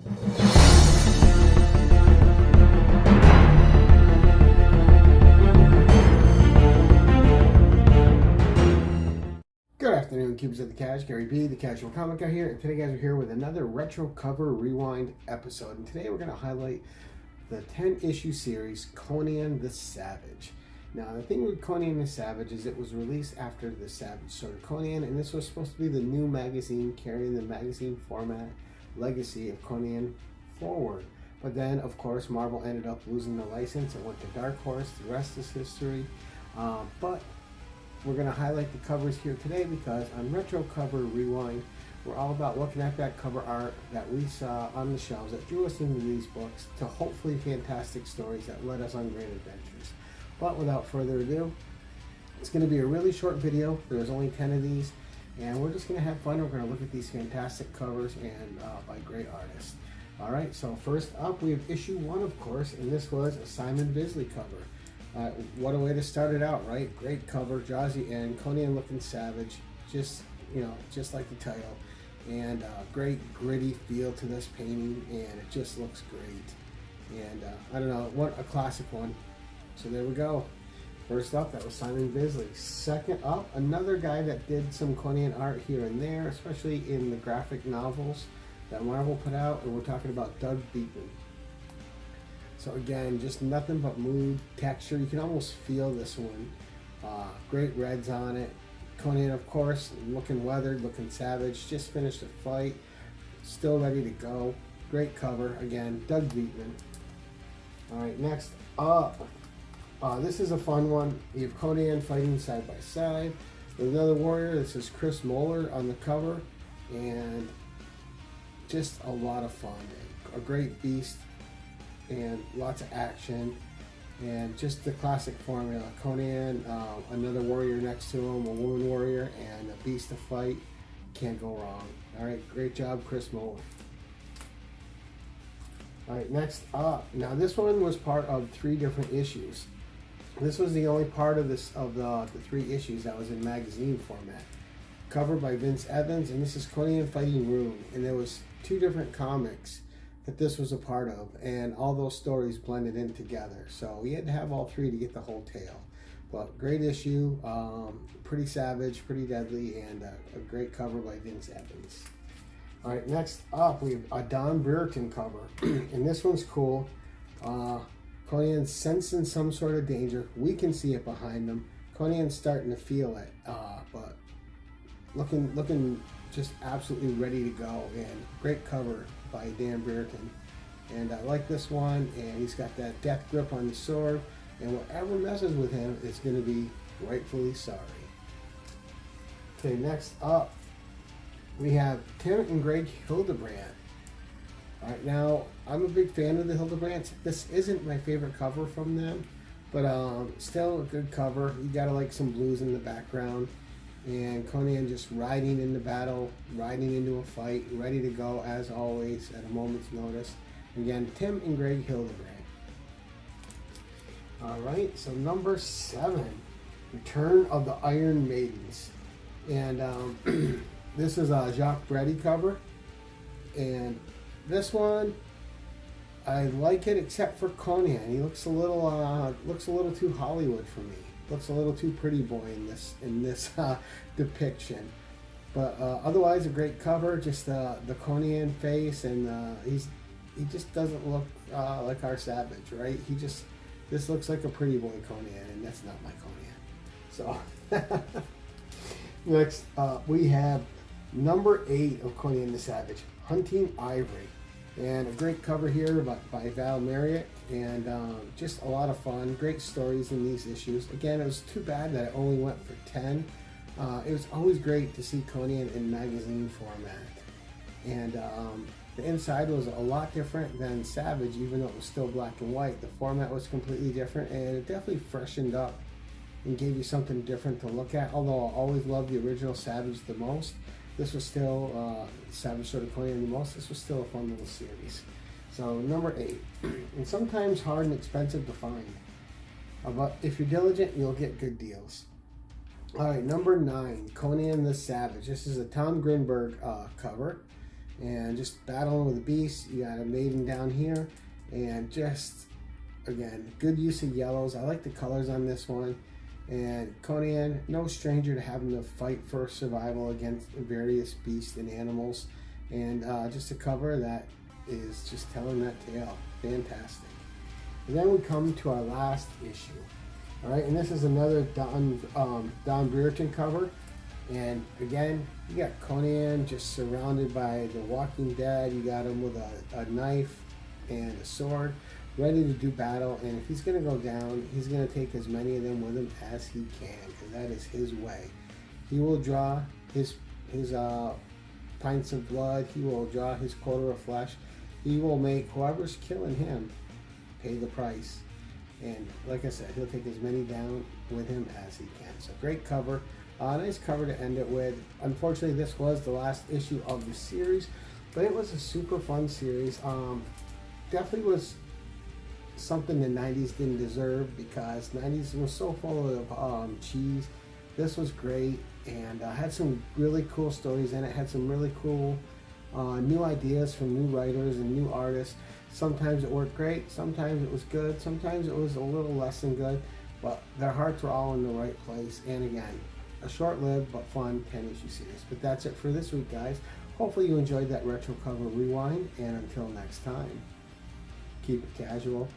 Good afternoon, Cubes of the Cash. Gary B, the Casual Comic Guy here, and today, guys, we're here with another retro cover rewind episode. And today, we're going to highlight the 10-issue series Conan the Savage. Now, the thing with Conan the Savage is it was released after the Savage Sword of Conan, and this was supposed to be the new magazine carrying the magazine format legacy of Conan forward. But then, of course, Marvel ended up losing the license and went to Dark Horse. The rest is history. But we're going to highlight the covers here today because on Retro Cover Rewind, we're all about looking at that cover art that we saw on the shelves that drew us into these books to hopefully fantastic stories that led us on great adventures. But without further ado, it's going to be a really short video. There's only 10 of these, and we're just going to have fun. We're going to look at these fantastic covers and by great artists. All right, so first up, we have issue 1, of course, and this was a Simon Bisley cover. What a way to start it out, right? Great cover, Jazzy and Conan looking savage, just like the title, and great gritty feel to this painting, and it just looks great. And I don't know, what a classic one. So there we go. First up, that was Simon Bisley. Second up, another guy that did some Conan art here and there, especially in the graphic novels that Marvel put out, and we're talking about Doug Beatman. So again, just nothing but mood, texture. You can almost feel this one. Great reds on it. Conan, of course, looking weathered, looking savage. Just finished a fight. Still ready to go. Great cover. Again, Doug Beatman. All right, next up. This is a fun one. You have Conan fighting side by side with another warrior. This is Chris Moeller on the cover. And just a lot of fun. A great beast. And lots of action, and just the classic formula. Conan, another warrior next to him, a woman warrior, and a beast to fight. Can't go wrong. All right, great job, Chris Moeller. All right, next up. Now this one was part of 3 different issues. This was the only part of the 3 issues that was in magazine format. Covered by Vince Evans, and this is Conan fighting Rune, and there was 2 different comics that this was a part of, and all those stories blended in together. So we had to have all 3 to get the whole tale. But great issue, pretty savage, pretty deadly, and a great cover by Vince Evans. All right, next up we have a Don Brereton cover, and this one's cool. Conan's sensing some sort of danger. We can see it behind him. Conan's starting to feel it, but looking just absolutely ready to go, and great cover by Dan Brereton. And I like this one, and he's got that death grip on the sword, and whatever messes with him is going to be rightfully sorry. Okay, next up we have Tim and Greg Hildebrandt. Alright, now I'm a big fan of the Hildebrandts. This isn't my favorite cover from them, but still a good cover. You gotta like some blues in the background. And Conan just riding into battle, riding into a fight, ready to go as always at a moment's notice. Again, Tim and Greg Hildebrandt. Alright, so number 7, Return of the Iron Maidens. And this is a Jacques Brady cover. And this one, I like it except for Conan. He looks a little too Hollywood for me. Looks a little too pretty boy in this depiction, but otherwise a great cover. Just the Conan face, and he just doesn't look like our Savage, right? This looks like a pretty boy Conan, and that's not my Conan. So next we have number 8 of Conan the Savage, Hunting Ivory. And a great cover here by Val Marriott, and just a lot of fun. Great stories in these issues. Again, it was too bad that it only went for 10. It was always great to see Conan in magazine format. And the inside was a lot different than Savage, even though it was still black and white. The format was completely different, and it definitely freshened up and gave you something different to look at. Although I always loved the original Savage the most, this was still Savage Sword of Conan the most. This was still a fun little series. So number 8, and sometimes hard and expensive to find, but if you're diligent, you'll get good deals. All right, number 9, Conan the Savage. This is a Tom Grinberg cover, and just battling with the beast. You got a maiden down here, and just again, good use of yellows. I like the colors on this one. And Conan, no stranger to having to fight for survival against various beasts and animals. And just a cover that is just telling that tale. Fantastic. And then we come to our last issue. All right, and this is another Don Brereton cover. And again, you got Conan just surrounded by the Walking Dead. You got him with a knife and a sword, ready to do battle. And if he's going to go down, he's going to take as many of them with him as he can, because that is his way. He will draw his pints of blood. He will draw his quota of flesh. He will make whoever's killing him pay the price. And like I said, he'll take as many down with him as he can. So great cover. Nice cover to end it with. Unfortunately, this was the last issue of the series, but it was a super fun series. Definitely was something the 90s didn't deserve, because 90s was so full of cheese. This was great, and had some really cool stories in it. Had some really cool new ideas from new writers and new artists. Sometimes it worked great, sometimes it was good, sometimes it was a little less than good, but their hearts were all in the right place. And again, a short-lived but fun 10-issue series. But that's it for this week, guys. Hopefully you enjoyed that retro cover rewind, and until next time, keep it casual.